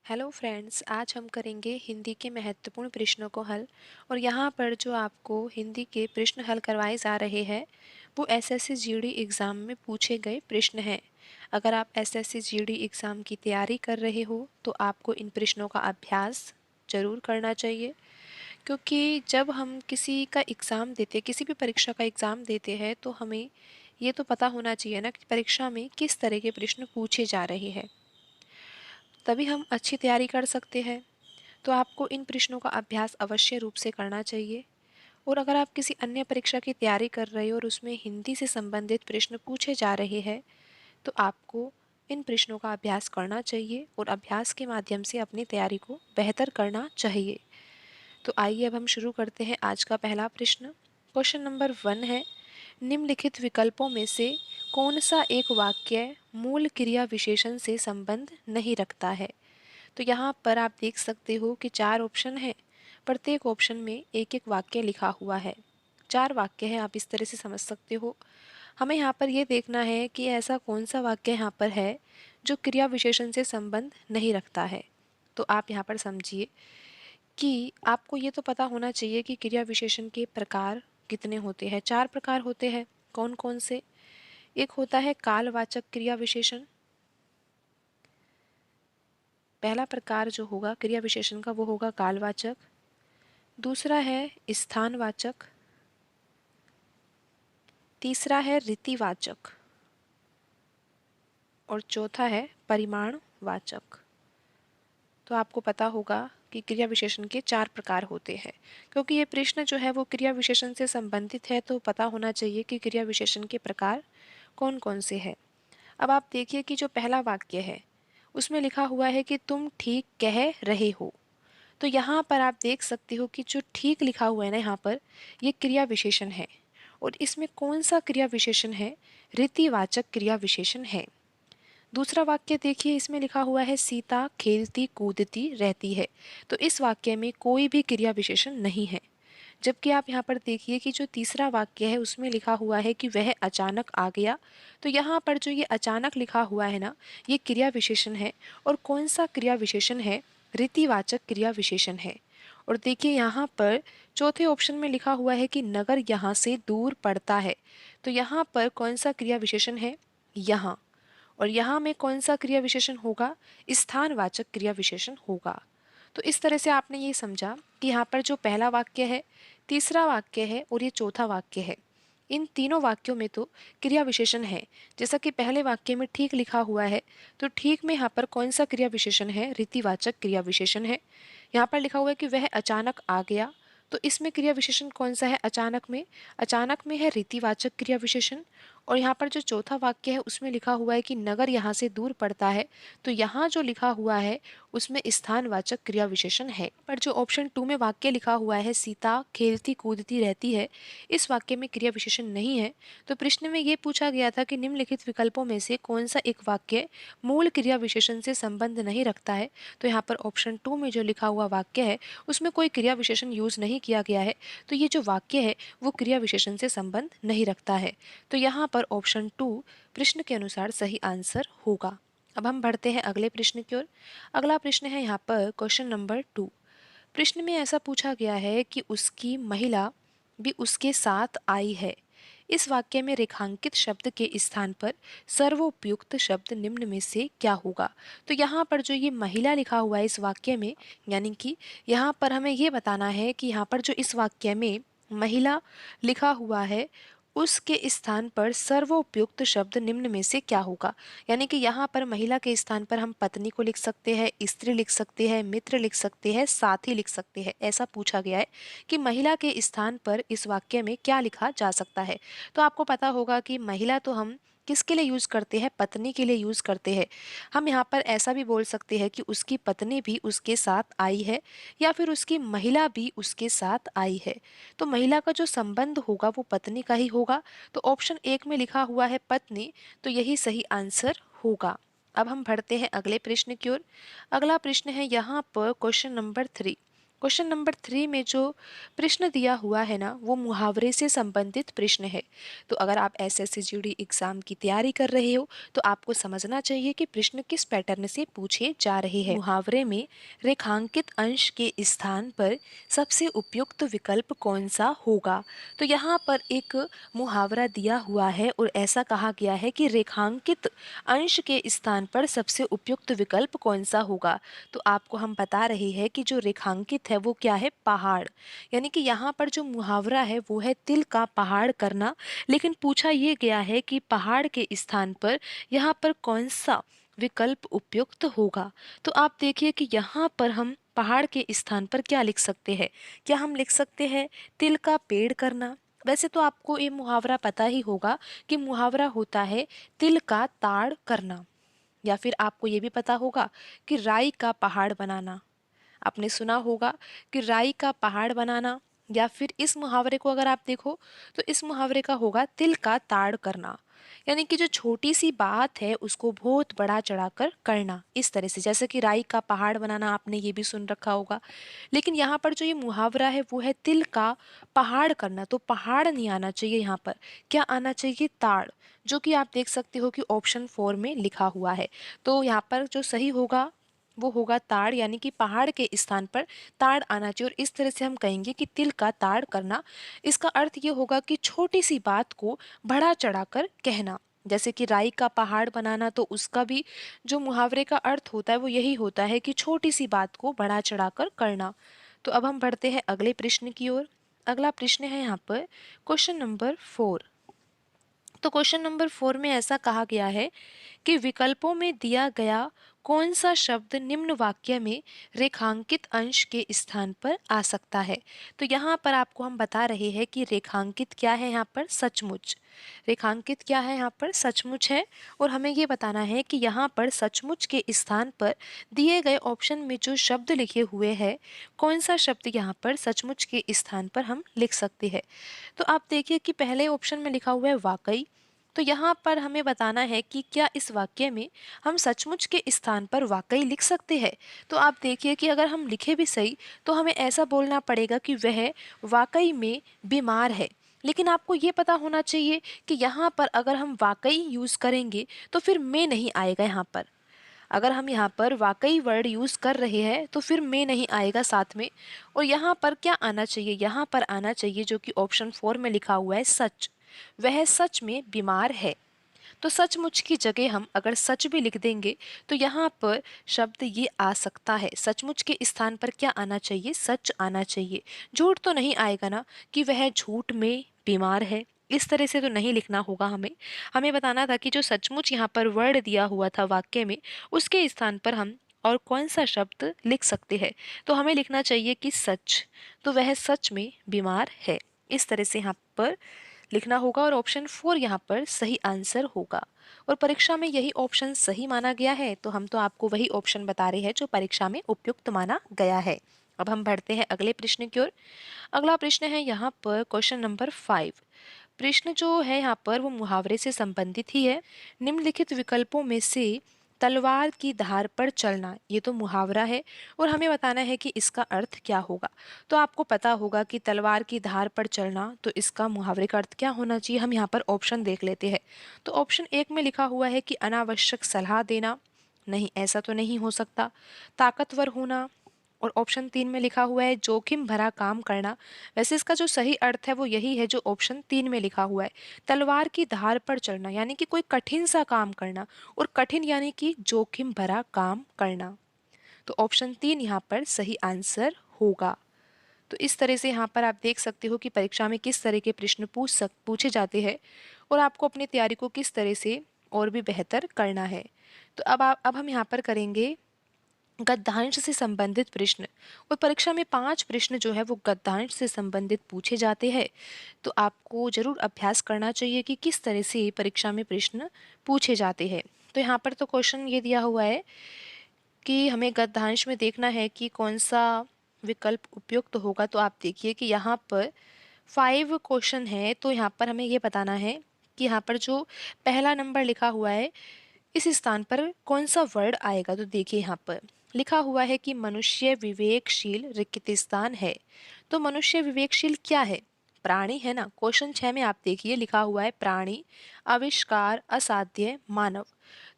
Hello friends, आज हम करेंगे हिंदी के महत्वपूर्ण प्रश्नों को हल। और यहाँ पर जो आपको हिंदी के प्रश्न हल करवाए जा रहे हैं वो एसएससी जीडी एग्ज़ाम में पूछे गए प्रश्न हैं। अगर आप एसएससी जीडी एग्ज़ाम की तैयारी कर रहे हो तो आपको इन प्रश्नों का अभ्यास ज़रूर करना चाहिए, क्योंकि जब हम किसी का एग्ज़ाम देते किसी भी परीक्षा का एग्ज़ाम देते हैं तो हमें ये तो पता होना चाहिए ना कि परीक्षा में किस तरह के प्रश्न पूछे जा रहे हैं, तभी हम अच्छी तैयारी कर सकते हैं। तो आपको इन प्रश्नों का अभ्यास अवश्य रूप से करना चाहिए। और अगर आप किसी अन्य परीक्षा की तैयारी कर रहे हो और उसमें हिंदी से संबंधित प्रश्न पूछे जा रहे हैं तो आपको इन प्रश्नों का अभ्यास करना चाहिए और अभ्यास के माध्यम से अपनी तैयारी को बेहतर करना चाहिए। तो आइए अब हम शुरू करते हैं आज का पहला प्रश्न। क्वेश्चन नंबर 1 है, निम्नलिखित विकल्पों में से कौन सा एक वाक्य मूल क्रिया विशेषण से संबंध नहीं रखता है। तो यहाँ पर आप देख सकते हो कि 4 ऑप्शन है। प्रत्येक ऑप्शन में एक एक वाक्य लिखा हुआ है। 4 वाक्य है, आप इस तरह से समझ सकते हो। हमें यहाँ पर ये देखना है कि ऐसा कौन सा वाक्य यहाँ पर है जो क्रिया विशेषण से संबंध नहीं रखता है। तो आप यहाँ पर समझिए कि आपको ये तो पता होना चाहिए कि क्रिया विशेषण के प्रकार कितने होते हैं। 4 प्रकार होते हैं। कौन कौन से? एक होता है कालवाचक क्रिया विशेषण। पहला प्रकार जो होगा क्रिया विशेषण का वो होगा कालवाचक। दूसरा है स्थानवाचक। तीसरा है रीतिवाचक। और चौथा है परिमाणवाचक। तो आपको पता होगा कि क्रिया विशेषण के 4 प्रकार होते हैं। क्योंकि ये प्रश्न जो है वो क्रिया विशेषण से संबंधित है तो पता होना चाहिए कि क्रिया विशेषण के प्रकार कौन कौन से हैं। अब आप देखिए कि जो पहला वाक्य है उसमें लिखा हुआ है कि तुम ठीक कह रहे हो। तो यहाँ पर आप देख सकते हो कि जो ठीक लिखा हुआ है ना यहाँ पर, ये क्रिया विशेषण है। और इसमें कौन सा क्रिया विशेषण है? रीतिवाचक क्रिया विशेषण है। दूसरा वाक्य देखिए, इसमें लिखा हुआ है सीता खेलती कूदती रहती है। तो इस वाक्य में कोई भी क्रिया विशेषण नहीं है। जबकि आप यहाँ पर देखिए कि जो तीसरा वाक्य है उसमें लिखा हुआ है कि वह अचानक आ गया। तो यहाँ पर जो ये अचानक लिखा हुआ है ना, ये क्रिया विशेषण है। और कौन सा क्रिया विशेषण है? रीतिवाचक क्रिया विशेषण है। और देखिए यहाँ पर चौथे ऑप्शन में लिखा हुआ है कि नगर यहाँ से दूर पड़ता है। तो यहाँ पर कौन सा क्रिया विशेषण है? यहाँ। और यहाँ में कौन सा क्रिया विशेषण होगा? स्थानवाचक क्रिया विशेषण होगा। तो इस तरह से आपने ये समझा कि यहाँ पर जो पहला वाक्य है, तीसरा वाक्य है और ये चौथा वाक्य है, इन तीनों वाक्यों में तो क्रिया विशेषण है। जैसा कि पहले वाक्य में ठीक लिखा हुआ है, तो ठीक में यहाँ पर कौन सा क्रिया विशेषण है? रीतिवाचक क्रिया विशेषण है। यहाँ पर लिखा हुआ है कि वह अचानक आ गया। तो इसमें क्रिया विशेषण कौन सा है? अचानक में। अचानक में है रीतिवाचक क्रिया विशेषण। और यहाँ पर जो चौथा वाक्य है उसमें लिखा हुआ है कि नगर यहाँ से दूर पड़ता है। तो यहाँ जो लिखा हुआ है उसमें स्थानवाचक क्रिया विशेषण है। पर जो ऑप्शन 2 में वाक्य लिखा हुआ है सीता खेलती कूदती रहती है, इस वाक्य में क्रिया विशेषण नहीं है। तो प्रश्न में ये पूछा गया था कि निम्नलिखित विकल्पों में से कौन सा एक वाक्य मूल क्रिया विशेषण से संबंध नहीं रखता है। तो यहाँ पर ऑप्शन 2 में जो लिखा हुआ वाक्य है उसमें कोई क्रिया विशेषण यूज नहीं किया गया है। तो ये जो वाक्य है वो क्रिया विशेषण से संबंध नहीं रखता है। तो यहाँ पर ऑप्शन 2 प्रश्न के अनुसार सही आंसर होगा। अब हम बढ़ते हैं अगले प्रश्न की ओर। अगला प्रश्न है यहाँ पर क्वेश्चन नंबर 2। प्रश्न में ऐसा पूछा गया है कि उसकी महिला भी उसके साथ आई है। इस वाक्य में रेखांकित शब्द के स्थान पर सर्वोपयुक्त शब्द निम्न में से क्या होगा। तो यहाँ पर जो ये महिला लिखा हुआ है इस वाक्य में, यानी कि यहाँ पर हमें ये बताना है कि यहाँ पर जो इस वाक्य में महिला लिखा हुआ है उसके स्थान पर सर्वोपयुक्त शब्द निम्न में से क्या होगा। यानी कि यहाँ पर महिला के स्थान पर हम पत्नी को लिख सकते हैं, स्त्री लिख सकते हैं, मित्र लिख सकते हैं, साथी लिख सकते हैं। ऐसा पूछा गया है कि महिला के स्थान पर इस वाक्य में क्या लिखा जा सकता है। तो आपको पता होगा कि महिला तो हम किसके लिए यूज करते हैं? पत्नी के लिए यूज करते हैं। हम यहाँ पर ऐसा भी बोल सकते हैं कि उसकी पत्नी भी उसके साथ आई है, या फिर उसकी महिला भी उसके साथ आई है। तो महिला का जो संबंध होगा वो पत्नी का ही होगा। तो ऑप्शन 1 में लिखा हुआ है पत्नी, तो यही सही आंसर होगा। अब हम बढ़ते हैं अगले प्रश्न की ओर। अगला प्रश्न है यहाँ पर क्वेश्चन नंबर 3। क्वेश्चन नंबर 3 में जो प्रश्न दिया हुआ है ना, वो मुहावरे से संबंधित प्रश्न है। तो अगर आप एसएससी जीडी एग्जाम की तैयारी कर रहे हो तो आपको समझना चाहिए कि प्रश्न किस पैटर्न से पूछे जा रहे हैं। मुहावरे में रेखांकित अंश के स्थान पर सबसे उपयुक्त विकल्प कौन सा होगा। तो यहाँ पर एक मुहावरा दिया हुआ है और ऐसा कहा गया है कि रेखांकित अंश के स्थान पर सबसे उपयुक्त विकल्प कौन सा होगा। तो आपको हम बता रहे हैं कि जो रेखांकित है वो क्या है, पहाड़। यानी कि यहाँ पर जो मुहावरा है वो है तिल का पहाड़ करना, लेकिन पूछा ये गया है कि पहाड़ के स्थान पर यहाँ पर कौन सा विकल्प उपयुक्त होगा। तो आप देखिए कि यहाँ पर हम पहाड़ के स्थान पर क्या लिख सकते हैं। क्या हम लिख सकते हैं तिल का पेड़ करना। वैसे तो आपको ये मुहावरा पता ही होगा कि मुहावरा होता है तिल का ताड़ करना। या फिर आपको ये भी पता होगा कि राई का पहाड़ बनाना। आपने सुना होगा कि राई का पहाड़ बनाना। या फिर इस मुहावरे को अगर आप देखो तो इस मुहावरे का होगा तिल का ताड़ करना। यानी कि जो छोटी सी बात है उसको बहुत बड़ा चढ़ाकर करना, इस तरह से। जैसे कि राई का पहाड़ बनाना आपने ये भी सुन रखा होगा, लेकिन यहाँ पर जो ये मुहावरा है वो है तिल का पहाड़ करना। तो पहाड़ नहीं आना चाहिए, यहाँ पर क्या आना चाहिए, ताड़, जो कि आप देख सकते हो कि ऑप्शन 4 में लिखा हुआ है। तो यहाँ पर जो सही होगा वो होगा ताड़, यानी कि पहाड़ के स्थान पर ताड़ आना चाहिए। और इस तरह से हम कहेंगे कि तिल का ताड़ करना, इसका अर्थ ये होगा कि छोटी सी बात को बढ़ा चढ़ाकर कहना। जैसे कि राई का पहाड़ बनाना, तो उसका भी जो मुहावरे का अर्थ होता है वो यही होता है कि छोटी सी बात को बढ़ा चढ़ाकर करना। तो अब हम बढ़ते हैं अगले प्रश्न की ओर। अगला प्रश्न है यहाँ पर क्वेश्चन नंबर 4। तो क्वेश्चन नंबर 4 में ऐसा कहा गया है कि विकल्पों में दिया गया कौन सा शब्द निम्न वाक्य में रेखांकित अंश के स्थान पर आ सकता है। तो यहाँ पर आपको हम बता रहे हैं कि रेखांकित क्या है, यहाँ पर सचमुच। रेखांकित क्या है, यहाँ पर सचमुच है। और हमें ये बताना है कि यहाँ पर सचमुच के स्थान पर दिए गए ऑप्शन में जो शब्द लिखे हुए हैं, कौन सा शब्द यहाँ पर सचमुच के स्थान पर हम लिख सकते हैं। तो आप देखिए कि पहले ऑप्शन में लिखा हुआ है वाकई। तो यहाँ पर हमें बताना है कि क्या इस वाक्य में हम सचमुच के स्थान पर वाकई लिख सकते हैं। तो आप देखिए कि अगर हम लिखे भी सही तो हमें ऐसा बोलना पड़ेगा कि वह वाकई में बीमार है। लेकिन आपको ये पता होना चाहिए कि यहाँ पर अगर हम वाकई यूज़ करेंगे तो फिर में नहीं आएगा। यहाँ पर अगर हम यहाँ पर वाकई वर्ड यूज़ कर रहे हैं तो फिर में नहीं आएगा साथ में। और यहाँ पर क्या आना चाहिए, यहाँ पर आना चाहिए जो कि ऑप्शन 4 में लिखा हुआ है सच। वह सच में बीमार है। तो सचमुच की जगह हम अगर सच भी लिख देंगे तो यहाँ पर शब्द ये आ सकता है। सचमुच के स्थान पर क्या आना चाहिए, सच आना चाहिए। झूठ तो नहीं आएगा ना कि वह झूठ में बीमार है, इस तरह से तो नहीं लिखना होगा हमें। हमें बताना था कि जो सचमुच यहाँ पर वर्ड दिया हुआ था वाक्य में, उसके स्थान पर हम और कौन सा शब्द लिख सकते हैं। तो हमें लिखना चाहिए कि सच। तो वह सच में बीमार है, इस तरह से यहाँ पर लिखना होगा। और ऑप्शन 4 यहाँ पर सही आंसर होगा। और परीक्षा में यही ऑप्शन सही माना गया है, तो हम तो आपको वही ऑप्शन बता रहे हैं जो परीक्षा में उपयुक्त माना गया है। अब हम बढ़ते हैं अगले प्रश्न की ओर। अगला प्रश्न है यहाँ पर क्वेश्चन नंबर 5। प्रश्न जो है यहाँ पर वो मुहावरे से संबंधित ही है। निम्नलिखित विकल्पों में से तलवार की धार पर चलना, ये तो मुहावरा है और हमें बताना है कि इसका अर्थ क्या होगा। तो आपको पता होगा कि तलवार की धार पर चलना, तो इसका मुहावरे का अर्थ क्या होना चाहिए। हम यहाँ पर ऑप्शन देख लेते हैं। तो ऑप्शन 1 में लिखा हुआ है कि अनावश्यक सलाह देना, नहीं ऐसा तो नहीं हो सकता। ताकतवर होना। और ऑप्शन 3 में लिखा हुआ है जोखिम भरा काम करना। वैसे इसका जो सही अर्थ है वो यही है जो ऑप्शन 3 में लिखा हुआ है, तलवार की धार पर चलना, यानी कि कोई कठिन सा काम करना। और कठिन यानी कि जोखिम भरा काम करना। तो ऑप्शन 3 यहाँ पर सही आंसर होगा। तो इस तरह से यहाँ पर आप देख सकते हो कि परीक्षा में किस तरह के प्रश्न पूछे जाते हैं और आपको अपनी तैयारी को किस तरह से और भी बेहतर करना है। तो अब हम यहाँ पर करेंगे गद्यांश से संबंधित प्रश्न। और परीक्षा में 5 प्रश्न जो है वो गद्यांश से संबंधित पूछे जाते हैं। तो आपको जरूर अभ्यास करना चाहिए कि किस तरह से परीक्षा में प्रश्न पूछे जाते हैं। तो यहाँ पर तो क्वेश्चन ये दिया हुआ है कि हमें गद्यांश में देखना है कि कौन सा विकल्प उपयुक्त होगा। तो आप देखिए कि यहाँ पर 5 क्वेश्चन है, तो यहाँ पर हमें ये बताना है कि यहाँ पर जो पहला नंबर लिखा हुआ है इस स्थान पर कौन सा वर्ड आएगा। तो देखिए यहाँ पर लिखा हुआ है कि मनुष्य विवेकशील रिक्तिस्तान है। तो मनुष्य विवेकशील क्या है? प्राणी है ना। क्वेश्चन 6 में आप देखिए लिखा हुआ है प्राणी, आविष्कार, असाध्य, मानव।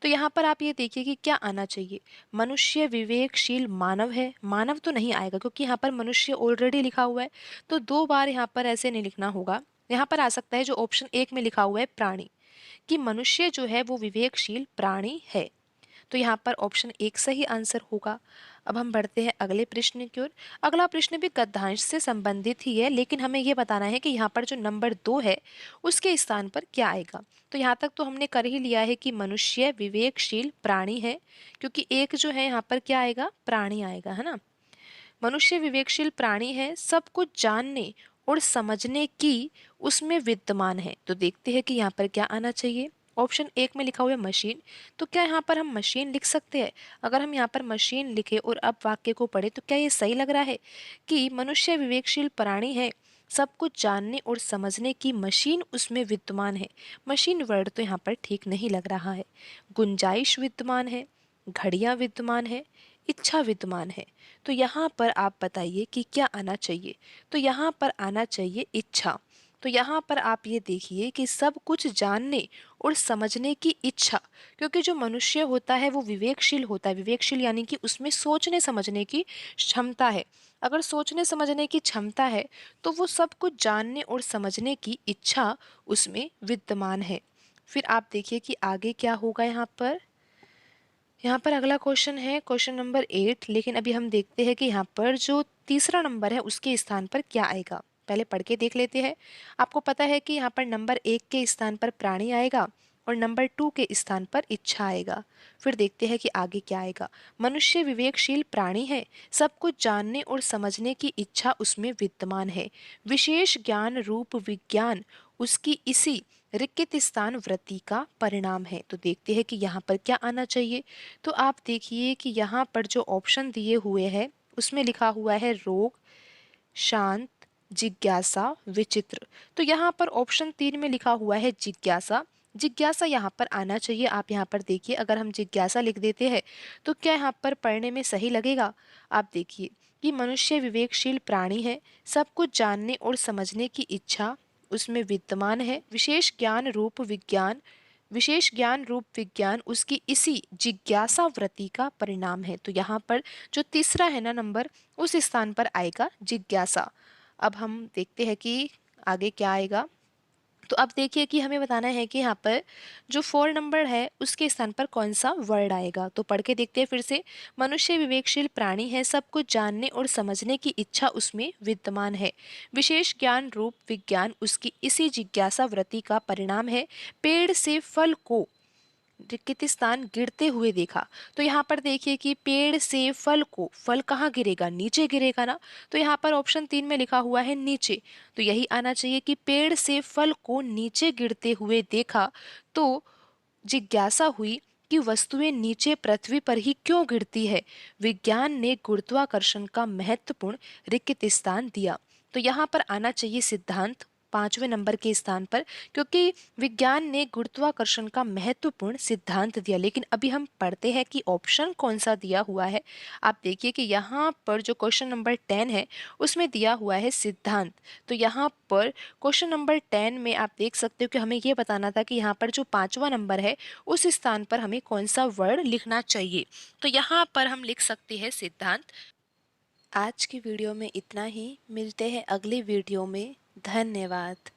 तो यहाँ पर आप ये देखिए कि क्या आना चाहिए। मनुष्य विवेकशील मानव है, मानव तो नहीं आएगा क्योंकि यहाँ पर मनुष्य ऑलरेडी लिखा हुआ है। तो 2 बार यहाँ पर ऐसे नहीं लिखना होगा। यहाँ पर आ सकता है जो ऑप्शन 1 में लिखा हुआ है प्राणी, कि मनुष्य जो है वो विवेकशील प्राणी है। तो यहाँ पर ऑप्शन 1 सही आंसर होगा। अब हम बढ़ते हैं अगले प्रश्न की ओर। अगला प्रश्न भी गद्यांश से संबंधित ही है, लेकिन हमें यह बताना है कि यहाँ पर जो नंबर 2 है उसके स्थान पर क्या आएगा। तो यहाँ तक तो हमने कर ही लिया है कि मनुष्य विवेकशील प्राणी है, क्योंकि एक जो है यहाँ पर क्या आएगा, प्राणी आएगा, है ना। मनुष्य विवेकशील प्राणी है, सब कुछ जानने और समझने की उसमें विद्यमान है। तो देखते हैं कि यहाँ पर क्या आना चाहिए। ऑप्शन 1 में लिखा हुआ है मशीन। तो क्या यहाँ पर हम मशीन लिख सकते हैं? अगर हम यहाँ पर मशीन लिखे और अब वाक्य को पढ़े तो क्या ये सही लग रहा है कि मनुष्य विवेकशील प्राणी है, सब कुछ जानने और समझने की मशीन उसमें विद्यमान है। मशीन वर्ड तो यहाँ पर ठीक नहीं लग रहा है। गुंजाइश विद्यमान है, घड़ियां विद्यमान है, इच्छा विद्यमान है। तो यहाँ पर आप बताइए कि क्या आना चाहिए। तो यहाँ पर आना चाहिए इच्छा। तो यहाँ पर आप ये देखिए कि सब कुछ जानने और समझने की इच्छा, क्योंकि जो मनुष्य होता है वो विवेकशील होता है। विवेकशील यानी कि उसमें सोचने समझने की क्षमता है। अगर सोचने समझने की क्षमता है तो वो सब कुछ जानने और समझने की इच्छा उसमें विद्यमान है। फिर आप देखिए कि आगे क्या होगा। यहाँ पर अगला क्वेश्चन है क्वेश्चन नंबर 8, लेकिन अभी हम देखते हैं कि यहाँ पर जो तीसरा नंबर है उसके स्थान पर क्या आएगा। पहले पढ़ के देख लेते हैं। आपको पता है कि यहाँ पर नंबर 1 के स्थान पर प्राणी आएगा और नंबर 2 के स्थान पर इच्छा आएगा। फिर देखते हैं कि आगे क्या आएगा। मनुष्य विवेकशील प्राणी है, सब कुछ जानने और समझने की इच्छा उसमें विद्यमान है। विशेष ज्ञान रूप विज्ञान उसकी इसी रिक्त स्थान वृत्ति का परिणाम है। तो देखते हैं कि यहाँ पर क्या आना चाहिए। तो आप देखिए कि यहाँ पर जो ऑप्शन दिए हुए हैं उसमें लिखा हुआ है रोग, शांत, जिज्ञासा, विचित्र। तो यहाँ पर ऑप्शन 3 में लिखा हुआ है जिज्ञासा। जिज्ञासा यहाँ पर आना चाहिए। आप यहाँ पर देखिए, अगर हम जिज्ञासा लिख देते हैं तो क्या यहाँ पर पढ़ने में सही लगेगा। आप देखिए कि मनुष्य विवेकशील प्राणी है, सब कुछ जानने और समझने की इच्छा उसमें विद्यमान है। विशेष ज्ञान रूप विज्ञान उसकी इसी जिज्ञासा वृत्ति का परिणाम है। तो यहाँ पर जो तीसरा है ना नंबर, उस स्थान पर आएगा जिज्ञासा। अब हम देखते हैं कि आगे क्या आएगा। तो अब देखिए कि हमें बताना है कि यहाँ पर जो 4 नंबर है उसके स्थान पर कौन सा वर्ड आएगा। तो पढ़ के देखते हैं फिर से। मनुष्य विवेकशील प्राणी है, सब कुछ जानने और समझने की इच्छा उसमें विद्यमान है। विशेष ज्ञान रूप विज्ञान उसकी इसी जिज्ञासा वृत्ति का परिणाम है। पेड़ से फल को किर्गिस्तान गिरते हुए देखा। तो यहाँ पर देखिए कि पेड़ से फल को, फल कहाँ गिरेगा, नीचे गिरेगा ना। तो यहाँ पर ऑप्शन 3 में लिखा हुआ है नीचे। तो यही आना चाहिए कि पेड़ से फल को नीचे गिरते हुए देखा तो जिज्ञासा हुई कि वस्तुएं नीचे पृथ्वी पर ही क्यों गिरती है। विज्ञान ने गुरुत्वाकर्षण का महत्वपूर्ण रिक्त स्थान दिया। तो यहाँ पर आना चाहिए सिद्धांत 5वें नंबर के स्थान पर, क्योंकि विज्ञान ने गुरुत्वाकर्षण का महत्वपूर्ण सिद्धांत दिया। लेकिन अभी हम पढ़ते हैं कि ऑप्शन कौन सा दिया हुआ है। आप देखिए कि यहाँ पर जो क्वेश्चन नंबर 10 है उसमें दिया हुआ है सिद्धांत। तो यहाँ पर क्वेश्चन नंबर 10 में आप देख सकते हो कि हमें ये बताना था कि यहाँ पर जो 5वां नंबर है उस स्थान पर हमें कौन सा वर्ड लिखना चाहिए। तो यहाँ पर हम लिख सकते हैं सिद्धांत। आज की वीडियो में इतना ही, मिलते हैं अगली वीडियो में। धन्यवाद।